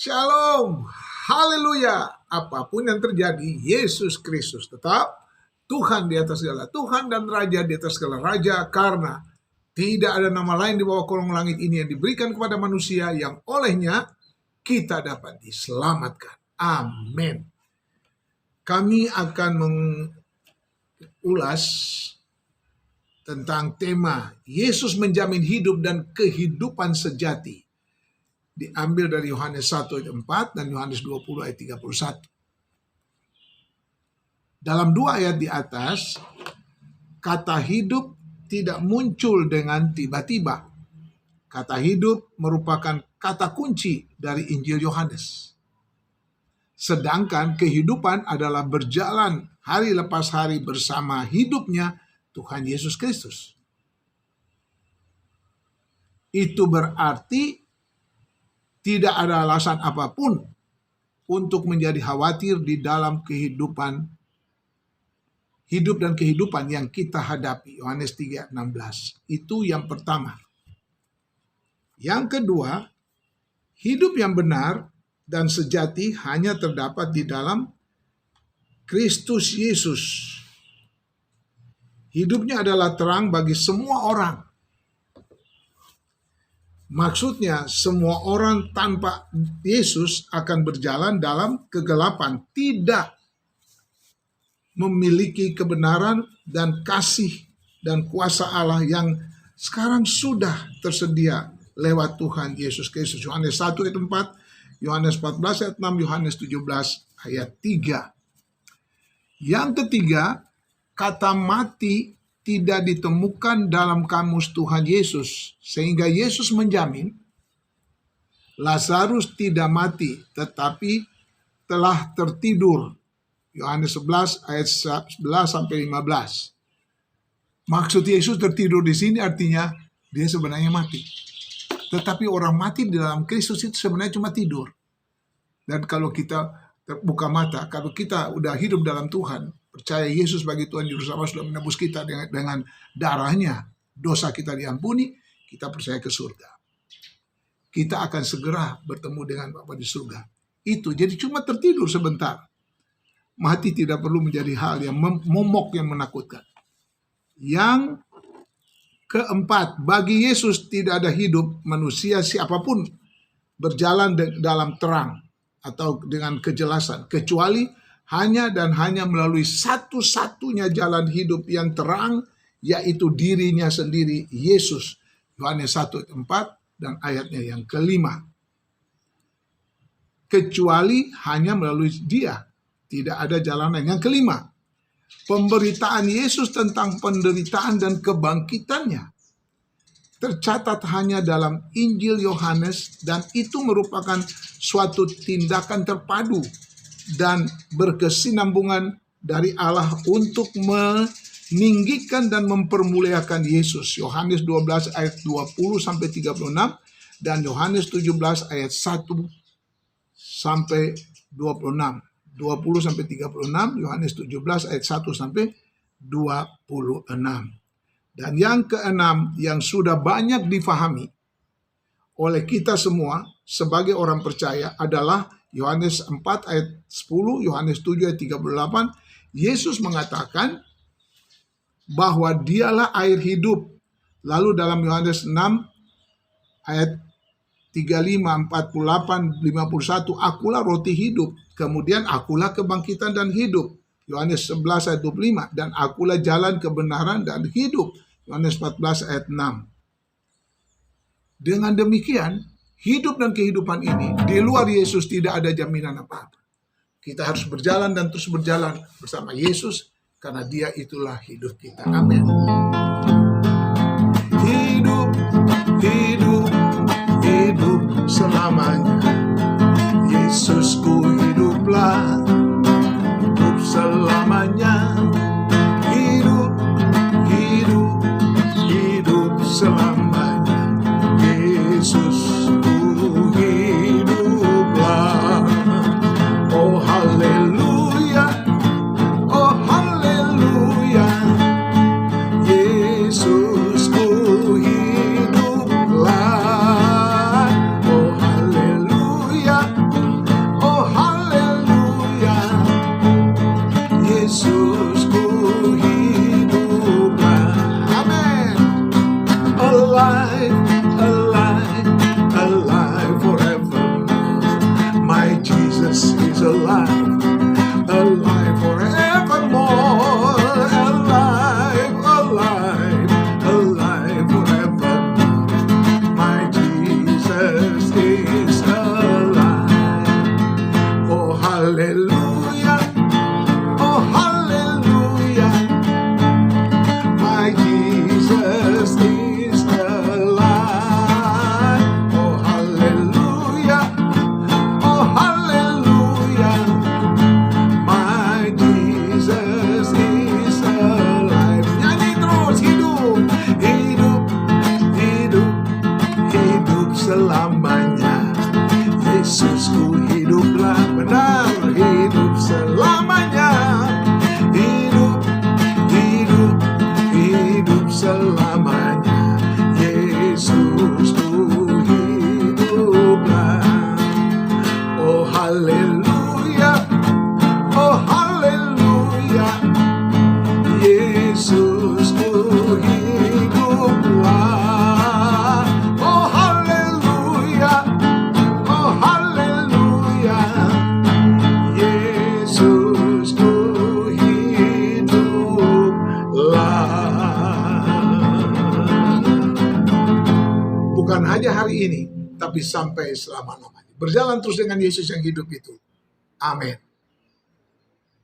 Shalom, haleluya. Apapun yang terjadi, Yesus Kristus tetap Tuhan di atas segala Tuhan dan Raja di atas segala Raja, karena tidak ada nama lain di bawah kolong langit ini yang diberikan kepada manusia yang olehnya kita dapat diselamatkan. Amin. Kami akan mengulas tentang tema Yesus menjamin hidup dan kehidupan sejati. Diambil dari Yohanes 1 ayat 4 dan Yohanes 20 ayat 31. Dalam dua ayat di atas, kata hidup tidak muncul dengan tiba-tiba. Kata hidup merupakan kata kunci dari Injil Yohanes. Sedangkan kehidupan adalah berjalan hari lepas hari bersama hidupnya Tuhan Yesus Kristus. Itu berarti tidak ada alasan apapun untuk menjadi khawatir di dalam kehidupan, hidup dan kehidupan yang kita hadapi. Yohanes 3:16. Itu yang pertama. Yang kedua, hidup yang benar dan sejati hanya terdapat di dalam Kristus Yesus. Hidupnya adalah terang bagi semua orang. Maksudnya, semua orang tanpa Yesus akan berjalan dalam kegelapan, tidak memiliki kebenaran dan kasih dan kuasa Allah yang sekarang sudah tersedia lewat Tuhan Yesus Kristus. Yohanes 1 ayat 4, Yohanes 14 ayat 6, Yohanes 17 ayat 3. Yang ketiga, kata mati tidak ditemukan dalam kamus Tuhan Yesus, sehingga Yesus menjamin Lazarus tidak mati tetapi telah tertidur. Yohanes 11 ayat 11 sampai 15. Maksud Yesus tertidur di sini artinya dia sebenarnya mati. Tetapi orang mati di dalam Kristus itu sebenarnya cuma tidur. Dan kalau kita terbuka mata, kalau kita udah hidup dalam Tuhan, percaya Yesus bagi Tuhan Juru Selamat, sudah menebus kita dengan darahnya, dosa kita diampuni, kita percaya ke surga. Kita akan segera bertemu dengan Bapa di surga. Itu, jadi cuma tertidur sebentar. Mati tidak perlu menjadi hal yang momok yang menakutkan. Yang keempat, bagi Yesus tidak ada hidup manusia siapapun berjalan dalam terang atau dengan kejelasan, kecuali hanya dan hanya melalui satu-satunya jalan hidup yang terang, yaitu dirinya sendiri, Yesus. Yohanes 1 ayat 4 dan ayatnya yang kelima. Kecuali hanya melalui dia, tidak ada jalan lain. Yang kelima, pemberitaan Yesus tentang penderitaan dan kebangkitannya tercatat hanya dalam Injil Yohanes, dan itu merupakan suatu tindakan terpadu dan berkesinambungan dari Allah untuk meninggikan dan mempermuliakan Yesus. Yohanes 12 ayat 20 sampai 36 dan Yohanes 17 ayat 1 sampai 26. 20 sampai 36, Yohanes 17 ayat 1 sampai 26. Dan yang keenam yang sudah banyak difahami oleh kita semua sebagai orang percaya adalah Yohanes 4 ayat 10, Yohanes 7 ayat 38, Yesus mengatakan bahwa dialah air hidup. Lalu dalam Yohanes 6 ayat 35, 48, 51, akulah roti hidup. Kemudian akulah kebangkitan dan hidup. Yohanes 11 ayat 25, dan akulah jalan kebenaran dan hidup. Yohanes 14 ayat 6. Dengan demikian, hidup dan kehidupan ini di luar Yesus tidak ada jaminan apa-apa. Kita harus berjalan dan terus berjalan bersama Yesus, karena dia itulah hidup kita. Amin. Hidup, hidup, hidup selamanya. Yesusku hiduplah, hidup selamanya. Hidup, hidup, hidup selamanya. Yesusku hiduplah. Oh haleluya, oh haleluya. Yesusku hiduplah. Oh haleluya. hari ini, tapi sampai selama-lamanya. Berjalan terus dengan Yesus yang hidup itu. Amin.